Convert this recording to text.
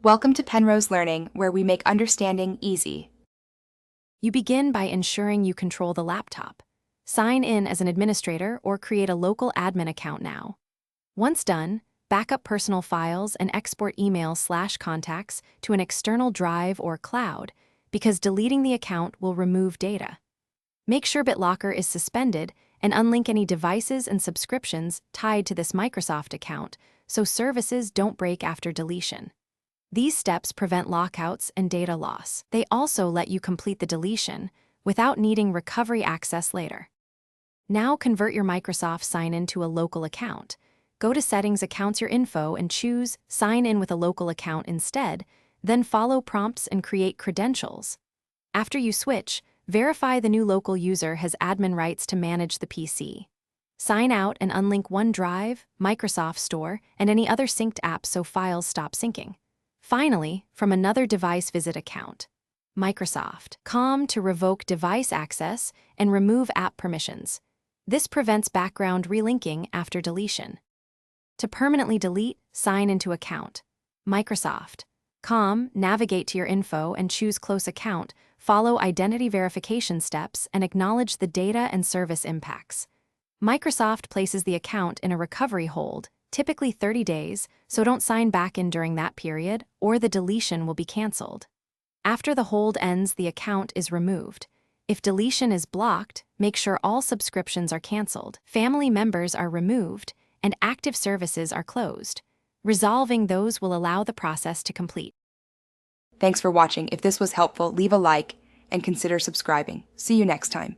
Welcome to Penrose Learning, where we make understanding easy. You begin by ensuring you control the laptop. Sign in as an administrator or create a local admin account now. Once done, backup personal files and export emails/contacts to an external drive or cloud, because deleting the account will remove data. Make sure BitLocker is suspended and unlink any devices and subscriptions tied to this Microsoft account so services don't break after deletion. These steps prevent lockouts and data loss. They also let you complete the deletion without needing recovery access later. Now convert your Microsoft sign-in to a local account. Go to Settings, Accounts, Your Info, and choose Sign in with a local account instead, then follow prompts and create credentials. After you switch, verify the new local user has admin rights to manage the PC. Sign out and unlink OneDrive, Microsoft Store, and any other synced apps so files stop syncing. Finally, from another device, visit Account. Microsoft.com to revoke device access and remove app permissions. This prevents background relinking after deletion. To permanently delete, sign into Account. Microsoft.com, navigate to your info and choose Close Account, follow identity verification steps, and acknowledge the data and service impacts. Microsoft places the account in a recovery hold, typically 30 days, so don't sign back in during that period, or the deletion will be canceled. After the hold ends, the account is removed. If deletion is blocked, make sure all subscriptions are canceled, family members are removed, and active services are closed. Resolving those will allow the process to complete. Thanks for watching. If this was helpful, leave a like and consider subscribing. See you next time.